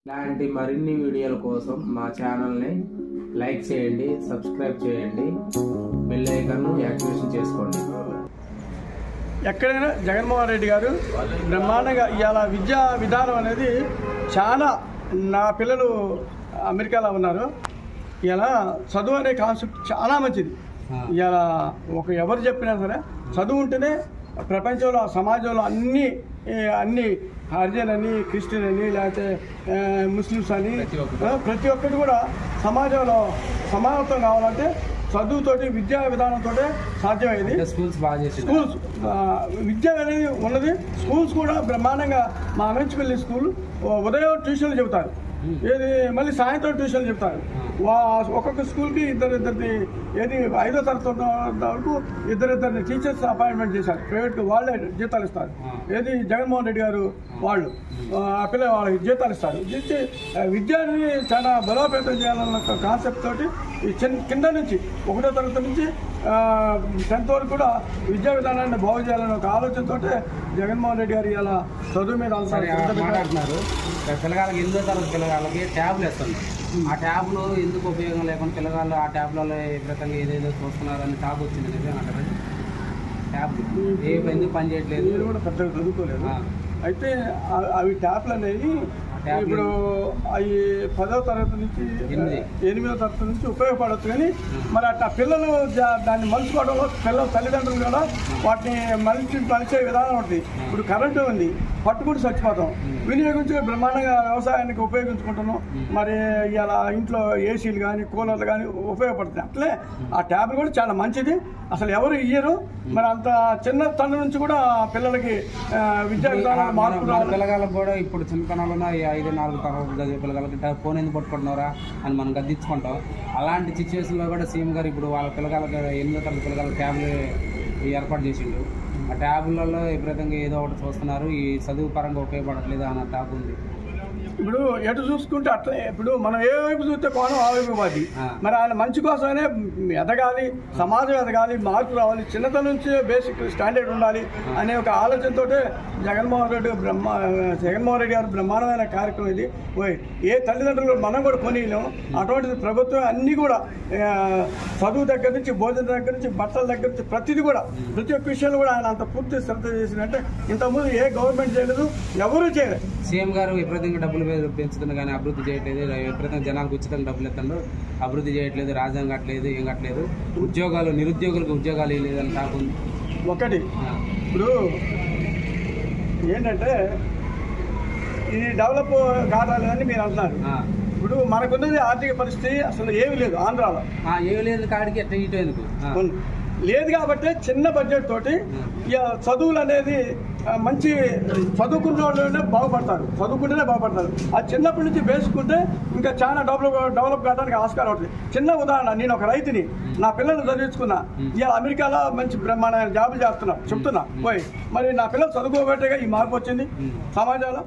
ఇలాంటి మరిన్ని వీడియోల కోసం మా ఛానల్ని లైక్ చేయండి, సబ్స్క్రైబ్ చేయండి, బెల్ ఐకాన్ను యాక్టివేషన్ చేసుకోండి. ఎక్కడైనా జగన్మోహన్ రెడ్డి గారు బ్రహ్మాండంగా ఇవాళ విద్యా విధానం అనేది చాలా, నా పిల్లలు అమెరికాలో ఉన్నారు. ఇలా చదువు అనే కాన్సెప్ట్ చాలా మంచిది. ఇలా ఎవరు చెప్పినా సరే చదువు ఉంటేనే ప్రపంచంలో సమాజంలో అన్ని హరిజన్ అని, క్రిస్టియన్ అని, లేకపోతే ముస్లిమ్స్ అని ప్రతి ఒక్కటి కూడా సమాజంలో సమానత్వం కావాలంటే చదువుతోటి విద్యా విధానంతో సాధ్యమైంది. స్కూల్స్ విద్య అనేది ఉన్నది. స్కూల్స్ కూడా బ్రహ్మాండంగా మా అనంతపల్లి స్కూల్ ఉదయం ట్యూషన్లు చెబుతారు, ఏది మళ్ళీ సాయంత్రం ట్యూషన్లు చెప్తారు. ఒక్కొక్క స్కూల్కి ఇద్దరిని ఏది 5వ తరగతి వరకు ఇద్దరిని టీచర్స్ అపాయింట్మెంట్ చేశారు. ప్రైవేట్గా వాళ్ళే జీతాలు ఇస్తారు. ఏది జగన్మోహన్ రెడ్డి గారు వాళ్ళు ఆ పిల్లల వాళ్ళకి జీతాలు ఇస్తారు. ఇచ్చి విద్యని చాలా బలోపేతం చేయాలన్న కాన్సెప్ట్ తోటి కింద నుంచి 1వ తరగతి నుంచి 10th వరకు కూడా విద్యా విధానాన్ని బాగు చేయాలన్న ఒక ఆలోచనతో జగన్మోహన్ రెడ్డి గారు ఇలా చదువు మీద అంటున్నారు. పిల్లగాళ్ళకి 8వ తరగతి పిల్లగాళ్ళకి ట్యాబ్లు వేస్తున్నారు. ఆ ట్యాబ్లు ఎందుకు ఉపయోగం లేకుండా పిల్లగాళ్ళు ఆ ట్యాబ్లలో విపరీతంగా ఏదేదో చూస్తున్నారని టాప్ వచ్చింది. నిజమేనంటారు. ట్యాబ్లు ఎందుకు పని చేయట్లేదు, మీరు కూడా పెద్దగా చదువుకోలేదు. అయితే అవి ట్యాబ్లు అనేవి ఇప్పుడు అవి 10వ తరగతి నుంచి 8వ తరగతి నుంచి ఉపయోగపడవచ్చు. కానీ మరి అట్లా పిల్లలు దాన్ని మలుచుకోవడంలో పిల్లల తల్లిదండ్రులు కూడా వాటిని మలిచే విధానం ఉంటుంది. ఇప్పుడు కరెంటు ఉంది, పట్టుకుంటూ చచ్చిపోతాం, వినియోగించి బ్రహ్మాండంగా వ్యవసాయానికి ఉపయోగించుకుంటున్నాం. మరి ఇలా ఇంట్లో ఏసీలు కానీ కూలర్లు కానీ ఉపయోగపడుతుంది. అట్లే ఆ ట్యాబ్ కూడా చాలా మంచిది. అసలు ఎవరు ఇయ్యరు. మరి అంత చిన్న తన నుంచి కూడా పిల్లలకి విద్యా విధానాలు మార్పు పిల్లగాళ్ళకి కూడా ఇప్పుడు చిన్నతనంలో 5-4 తరగతి చదివే పిల్లగాళ్ళకి ఫోన్ ఎందుకు పట్టుకుంటున్నారా అని మనం గద్దించుకుంటాం. అలాంటి సిచ్యువేషన్లో కూడా సీఎం గారు ఇప్పుడు వాళ్ళ పిల్లగాళ్ళకి 8వ తరగతి పిల్లగాళ్ళకి ట్యాబ్లు ఏర్పాటు చేసిండు. ఆ ట్యాబ్లలో విపరీతంగా ఏదో ఒకటి చూస్తున్నారు. ఈ చదువు పరంగా ఉపయోగపడట్లేదు అన్న టాప్ ఉంది. ఇప్పుడు ఎటు చూసుకుంటే అట్లే, ఇప్పుడు మనం ఏ వైపు చూస్తే కోణం ఆ వైపు పోది. మరి ఆయన మంచి కోసమే ఎదగాలి, సమాజం ఎదగాలి, మార్పు రావాలి, చిన్నతనం నుంచి బేసిక్ స్టాండర్డ్ ఉండాలి అనే ఒక ఆలోచనతో జగన్మోహన్ రెడ్డి గారు బ్రహ్మాండమైన కార్యక్రమం ఇది. ఏ తల్లిదండ్రులు మనం కూడా కొనిలేము. అటువంటిది ప్రభుత్వం అన్నీ కూడా చదువు దగ్గర నుంచి, భోజనం దగ్గర నుంచి, బట్టల దగ్గర నుంచి ప్రతి ఒక్క విషయంలో కూడా ఆయన అంత పూర్తి శ్రద్ధ చేసినట్టే ఇంతకుముందు ఏ గవర్నమెంట్ చేయలేదు, ఎవరూ చేయలేదు. సీఎం గారు విపరీతంగా డబ్బులు పెంచుతున్నా కానీ అభివృద్ధి చేయట్లేదు. విపరీతంగా జనాలకు ఉచితంగా డబ్బులు ఇస్తాడు, అభివృద్ధి చేయట్లేదు, రాజధాని కట్టలేదు, ఏం కట్టలేదు. నిరుద్యోగులకు ఉద్యోగాలు లేదని కాకుండా ఒకటి ఇప్పుడు ఏంటంటే ఇది డెవలప్ కావాలని మీరు అంటున్నారు. ఇప్పుడు మనకున్నది ఆర్థిక పరిస్థితి అసలు ఏమీ లేదు. ఆంధ్రాలో ఏమీ లేదు. కాడికి ఎట్లా ఇటు ఎందుకు లేదు కాబట్టి చిన్న బడ్జెట్ తోటి చదువులు అనేది మంచి చదువుకున్న వాళ్ళనే చదువుకుంటేనే బాగుపడతారు. ఆ చిన్నప్పటి నుంచి వేసుకుంటే ఇంకా చాలా డెవలప్ కావడానికి ఆస్కారం అవుతుంది. చిన్న ఉదాహరణ, నేను ఒక రైతుని, నా పిల్లలు చదివించుకున్నా, ఇవాళ అమెరికాలో మంచి బ్రహ్మాండమైన జాబులు చేస్తున్నా చెప్తున్నా. మరి నా పిల్లలు చదువుకోబట్టేగా ఈ మార్పు వచ్చింది సమాజంలో.